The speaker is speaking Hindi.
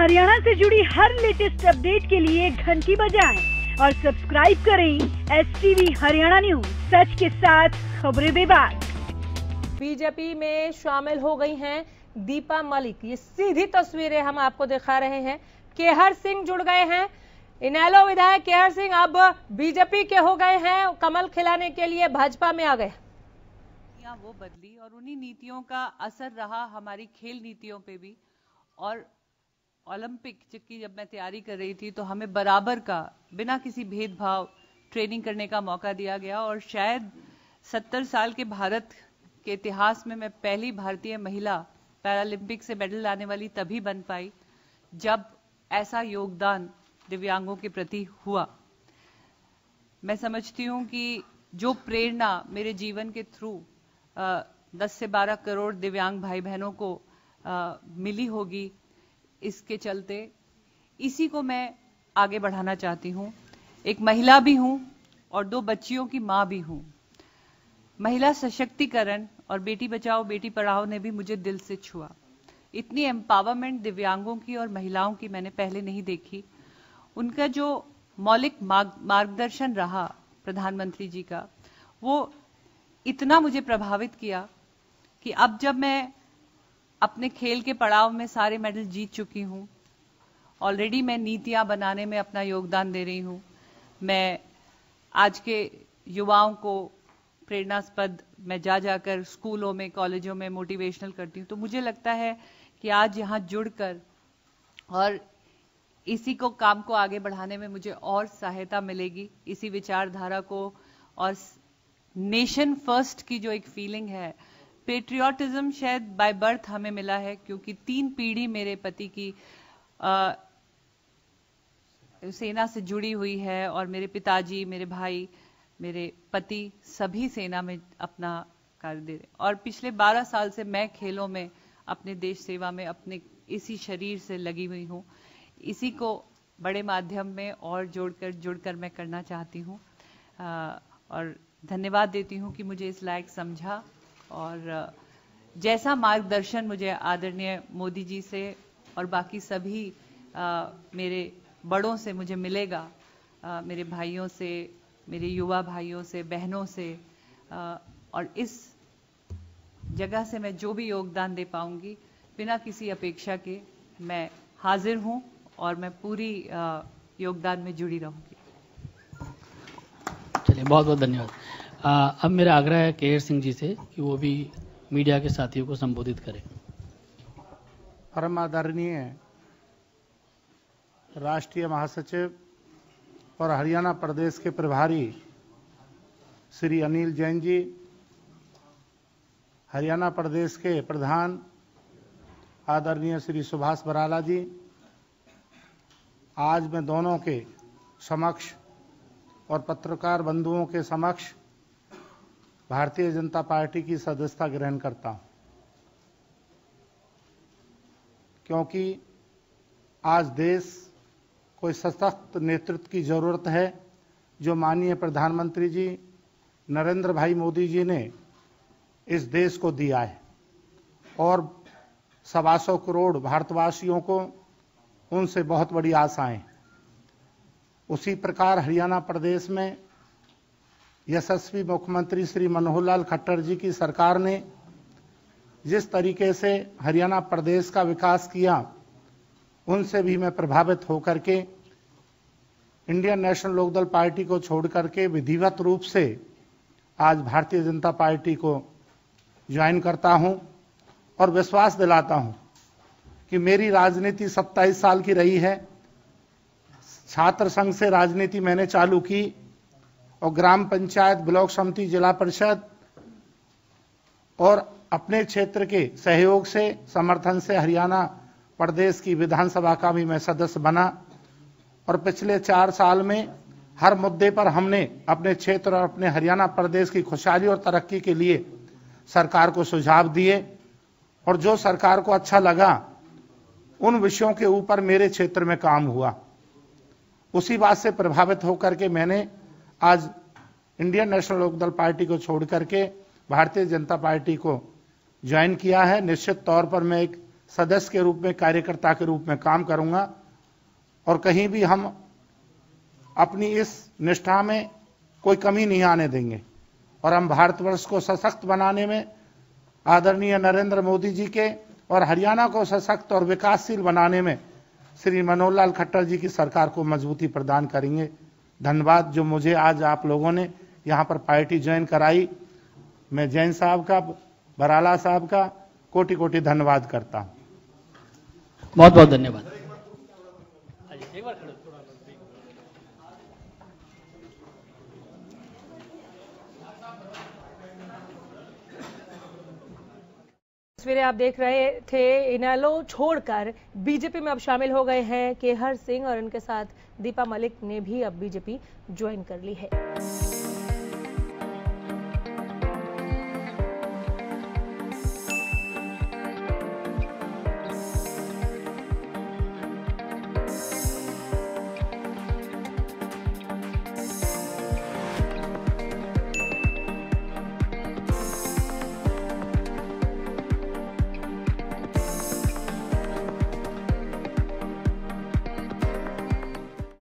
हरियाणा से जुड़ी हर लेटेस्ट अपडेट के लिए घंटी बजाएं और सब्सक्राइब करें STV हरियाणा न्यूज, सच के साथ खबरें बेबाक। बीजेपी में शामिल हो गई हैं दीपा मलिक। ये सीधी तस्वीरें हम आपको दिखा रहे हैं। केहर सिंह जुड़ गए हैं। इनेलो विधायक केहर सिंह अब बीजेपी के हो गए हैं, कमल खिलाने के लिए भाजपा में आ गए। वो बदली और उन्हीं नीतियों का असर रहा हमारी खेल नीतियों पे भी। और ओलंपिक की जब मैं तैयारी कर रही थी तो हमें बराबर का बिना किसी भेदभाव ट्रेनिंग करने का मौका दिया गया। और शायद 70 साल के भारत के इतिहास में मैं पहली भारतीय महिला पैरालंपिक से मेडल लाने वाली तभी बन पाई जब ऐसा योगदान दिव्यांगों के प्रति हुआ। मैं समझती हूं कि जो प्रेरणा मेरे जीवन के थ्रू 10 से 12 करोड़ दिव्यांग भाई बहनों को मिली होगी, इसके चलते इसी को मैं आगे बढ़ाना चाहती हूं। एक महिला भी हूं और 2 बच्चियों की मां भी हूं। महिला सशक्तिकरण और बेटी बचाओ बेटी पढ़ाओ ने भी मुझे दिल से छुआ। इतनी एम्पावरमेंट दिव्यांगों की और महिलाओं की मैंने पहले नहीं देखी। उनका जो मौलिक मार्गदर्शन रहा प्रधानमंत्री जी का, वो इतना मुझे प्रभावित किया कि अब जब मैं अपने खेल के पड़ाव में सारे मेडल जीत चुकी हूं, ऑलरेडी मैं नीतियां बनाने में अपना योगदान दे रही हूं। मैं आज के युवाओं को प्रेरणास्पद मैं जाकर स्कूलों में, कॉलेजों में मोटिवेशनल करती हूं। तो मुझे लगता है कि आज यहां जुड़कर और इसी को काम को आगे बढ़ाने में मुझे और सहायता मिलेगी। इसी विचारधारा को और नेशन फर्स्ट की जो एक फीलिंग है, पेट्रियोटिज्म शायद बाय बर्थ हमें मिला है, क्योंकि 3 पीढ़ी मेरे पति की सेना से जुड़ी हुई है और मेरे पिताजी, मेरे भाई, मेरे पति सभी सेना में अपना कार्य दे रहे। और पिछले 12 साल से मैं खेलों में, अपने देश सेवा में अपने इसी शरीर से लगी हुई हूं। इसी को बड़े माध्यम में और जुड़कर मैं करना चाहती हूं। और धन्यवाद देती हूं कि मुझे इस लायक समझा और जैसा मार्गदर्शन मुझे आदरणीय मोदी जी से और बाकी सभी मेरे बड़ों से मुझे मिलेगा, मेरे भाइयों से, मेरे युवा भाइयों से, बहनों से, और इस जगह से मैं जो भी योगदान दे पाऊंगी बिना किसी अपेक्षा के मैं हाजिर हूं और मैं पूरी योगदान में जुड़ी रहूंगी। चलिए, बहुत बहुत धन्यवाद। अब मेरा आग्रह है केहर सिंह जी से कि वो भी मीडिया के साथियों को संबोधित करें। परम आदरणीय राष्ट्रीय महासचिव और हरियाणा प्रदेश के प्रभारी श्री अनिल जैन जी, हरियाणा प्रदेश के प्रधान आदरणीय श्री सुभाष बराला जी, आज मैं दोनों के समक्ष और पत्रकार बंधुओं के समक्ष भारतीय जनता पार्टी की सदस्यता ग्रहण करता हूं, क्योंकि आज देश को सशक्त नेतृत्व की जरूरत है, जो माननीय प्रधानमंत्री जी नरेंद्र भाई मोदी जी ने इस देश को दिया है। और 125 करोड़ भारतवासियों को उनसे बहुत बड़ी आशाएं। उसी प्रकार हरियाणा प्रदेश में यशस्वी मुख्यमंत्री श्री मनोहर लाल खट्टर जी की सरकार ने जिस तरीके से हरियाणा प्रदेश का विकास किया, उनसे भी मैं प्रभावित होकर के इंडियन नेशनल लोकदल पार्टी को छोड़ करके विधिवत रूप से आज भारतीय जनता पार्टी को ज्वाइन करता हूं और विश्वास दिलाता हूं कि मेरी राजनीति 27 साल की रही है। छात्र संघ से राजनीति मैंने चालू की और ग्राम पंचायत, ब्लॉक समिति, जिला परिषद और अपने क्षेत्र के सहयोग से, समर्थन से हरियाणा प्रदेश की विधानसभा का भी मैं सदस्य बना। और पिछले 4 साल में हर मुद्दे पर हमने अपने क्षेत्र और अपने हरियाणा प्रदेश की खुशहाली और तरक्की के लिए सरकार को सुझाव दिए और जो सरकार को अच्छा लगा उन विषयों के ऊपर मेरे क्षेत्र में काम हुआ। उसी बात से प्रभावित होकर के मैंने आज इंडियन नेशनल लोकदल पार्टी को छोड़ करके भारतीय जनता पार्टी को ज्वाइन किया है। निश्चित तौर पर मैं एक सदस्य के रूप में, कार्यकर्ता के रूप में काम करूंगा और कहीं भी हम अपनी इस निष्ठा में कोई कमी नहीं आने देंगे और हम भारतवर्ष को सशक्त बनाने में आदरणीय नरेंद्र मोदी जी के और हरियाणा को सशक्त और विकासशील बनाने में श्री मनोहर लाल खट्टर जी की सरकार को मजबूती प्रदान करेंगे। धन्यवाद जो मुझे आज आप लोगों ने यहाँ पर पार्टी ज्वाइन कराई। मैं जैन साहब का, बराला साहब का कोटि कोटि धन्यवाद करता हूँ। बहुत बहुत धन्यवाद। तस्वीरें आप देख रहे थे। इनेलो छोड़कर बीजेपी में अब शामिल हो गए हैं केहर सिंह और उनके साथ दीपा मलिक ने भी अब बीजेपी ज्वाइन कर ली है।